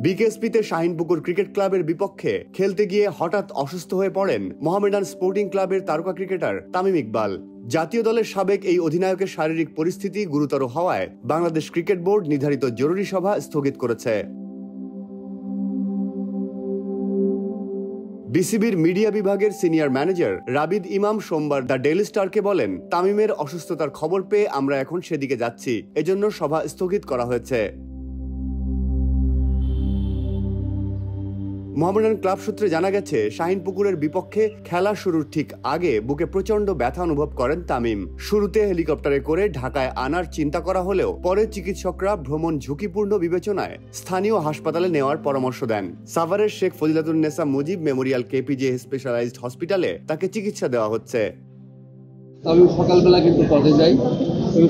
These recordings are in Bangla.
বিকেএসপিতে শাহিনপুকুর ক্রিকেট ক্লাবের বিপক্ষে খেলতে গিয়ে হঠাৎ অসুস্থ হয়ে পড়েন মোহামেডান স্পোর্টিং ক্লাবের তারকা ক্রিকেটার তামিম ইকবাল। জাতীয় দলের সাবেক এই অধিনায়কের শারীরিক পরিস্থিতি গুরুতর হওয়ায় বাংলাদেশ ক্রিকেট বোর্ড নির্ধারিত জরুরি সভা স্থগিত করেছে। বিসিবির মিডিয়া বিভাগের সিনিয়র ম্যানেজার রাবিদ ইমাম সোমবার দ্য ডেইলি স্টারকে বলেন, তামিমের অসুস্থতার খবর পেয়ে আমরা এখন সেদিকে যাচ্ছি, এজন্য সভা স্থগিত করা হয়েছে। মোহামেডান ক্লাব সূত্রে জানা গেছে, শাহিনপুকুরের বিপক্ষে খেলা শুরুর ঠিক আগে বুকে প্রচন্ড ব্যথা অনুভব করেন তামিম। শুরুতে হেলিকপ্টারে করে ঢাকায় আনার চিন্তা করা হলেও পরে চিকিৎসকরা ভ্রমণ ঝুঁকিপূর্ণ বিবেচনায় স্থানীয় হাসপাতালে নেওয়ার পরামর্শ দেন। সাভারের Sheikh Fazilatunnesa Mujib memorial KPJ specialized হসপিটালে তাকে চিকিৎসা দেওয়া হচ্ছে। আমি সকালবেলা কিন্তু টসে যাই,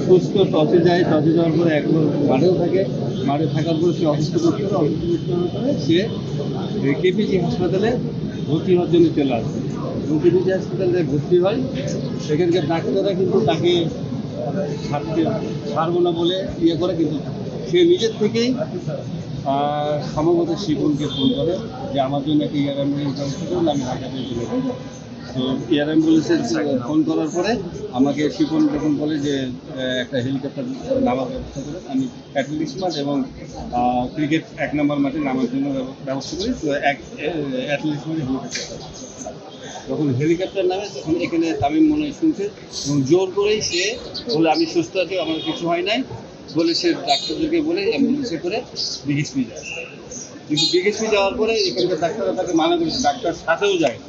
সুস্থ টসে যাই, টসে যাওয়ার পরে এখন মাঠেও থাকে, মাঠে থাকার পরে সে অসুস্থ করে সে কেপিজি হাসপাতালে ভর্তি হওয়ার জন্য চলে আসে এবং কেপিজি হাসপাতালে ভর্তি হয়। সেখানকার ডাক্তাররা কিন্তু তাকে ছাড়বো না বলে ইয়ে করে, কিন্তু সে নিজের থেকেই সম্ভবত শিপনকে ফোন করে যে আমার জন্য একটা এয়ার অ্যাম্বুলেন্স ব্যবস্থা করুন, আমি ঢাকাতে চলে যাবো। তো এয়ার অ্যাম্বুলেন্সের ফোন করার পরে আমাকে শিপন যখন বলে যে একটা হেলিকপ্টার নামার ব্যবস্থা করে, আমি অ্যাথলেটিক্স মাঠ এবং ক্রিকেট 1 নম্বর মাঠে নামার জন্য ব্যবস্থা করি। তো অ্যাথলেটিক্স মাঠে হেলিকপ্টার, যখন হেলিকপ্টার নামে তখন এখানে তামিম মনে হয় শুনছে এবং জোর করেই সে বলে আমি সুস্থ আছি, আমার কিছু হয় নাই বলে সে ডাক্তারদেরকে বলে অ্যাম্বুলেন্সে করে বিকেএসপি যায়। কিন্তু বিকেএসপি যাওয়ার পরে এখানকার ডাক্তাররা তাকে মানা করেছে, ডাক্তার সাথেও যায়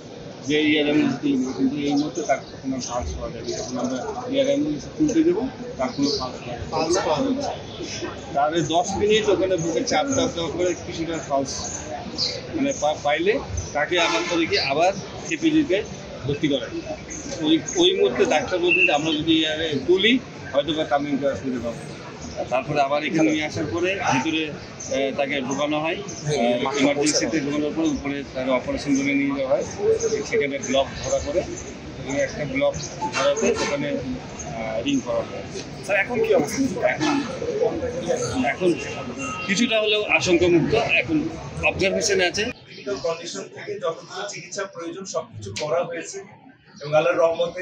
যে এয়ার অ্যাম্বুলেন্স দিয়ে নেবে, কিন্তু এই মুহূর্তে তার কোনো সাহস পাওয়া যাবে, যখন আমরা এয়ার অ্যাম্বুলেন্স তুলতে দেবো তার কোনো সাহস পাওয়া যাবে। তাহলে 10 মিনিট ওখানে বুকে চাপ করে কিছুটা সাহস মানে পাইলে তাকে আবার করে গিয়ে আবার কেপিজিতে ভর্তি করে। ওই মুহূর্তে ডাক্তার বলছে যে আমরা যদি এয়ারে তুলি হয়তো বা তামিমকে আসতে পাবো। তারপরে আবার এখানে নিয়ে আসার পরে ভিতরে তাকে ঢোকানো হয়, ইমার্জেন্সিতে ঢোকানোর পরে উপরে তাকে অপারেশন রুমে নিয়ে যাওয়া হয়। সেখানে ব্লক ধরা করে এবং একটা ব্লক ধরাতে ওখানে রিং করা হয়। স্যার এখন কি অবস্থা? এখন কিছুটা হলেও আশঙ্কামুক্ত, এখন অবজারভেশনে আছে। ক্রিটিক্যাল কন্ডিশন থেকে যতটুকু চিকিৎসা প্রয়োজন সবকিছু করা হয়েছে এবং আল্লাহর রহমতে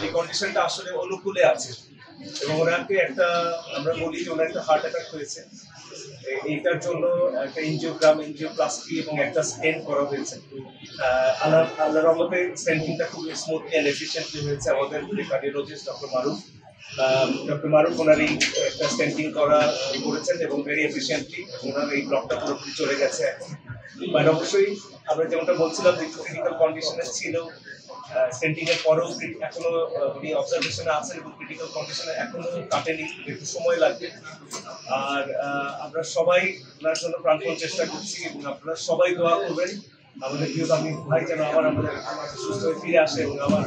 এই কন্ডিশনটা আসলে অনুকূলে আছে এবং ওনাকে একটা আমরা বলি যে ওনার একটা হার্ট অ্যাটাক হয়েছে। এইটার জন্য একটা এনজিওপ্লাস্টি এবং একটা স্টেন্ট করা হয়েছে। আল্লাহর রহমতে স্টেন্টিংটা খুব স্মুথলি অ্যান্ড এফিশিয়েন্টলি হয়েছে। আমাদের কার্ডিওলজিস্ট ডক্টর মারুফ ওনার এই একটা স্টেন্টিং করেছেন এবং ভেরি এফিশিয়েন্টলি ওনার এই ব্লকটা পুরোপুরি চলে গেছে এখন। বাট অবশ্যই আমরা যেমনটা বলছিলাম যে ক্রিটিক্যাল কন্ডিশনে ছিল, স্টেন্টিং এর পরেও এখনো উনি অবজারভেশনে আছেন এবং ক্রিটিক্যাল কন্ডিশনে এখনো কাটেনি, একটু সময় লাগবে। আর আমরা সবাই ওনার জন্য প্রাণপণ চেষ্টা করছি এবং আপনারা সবাই দোয়া করবেন আমাদের প্রিয় তামিম ভাই যেন আমাদের সুস্থ হয়ে ফিরে আসে এবং আমার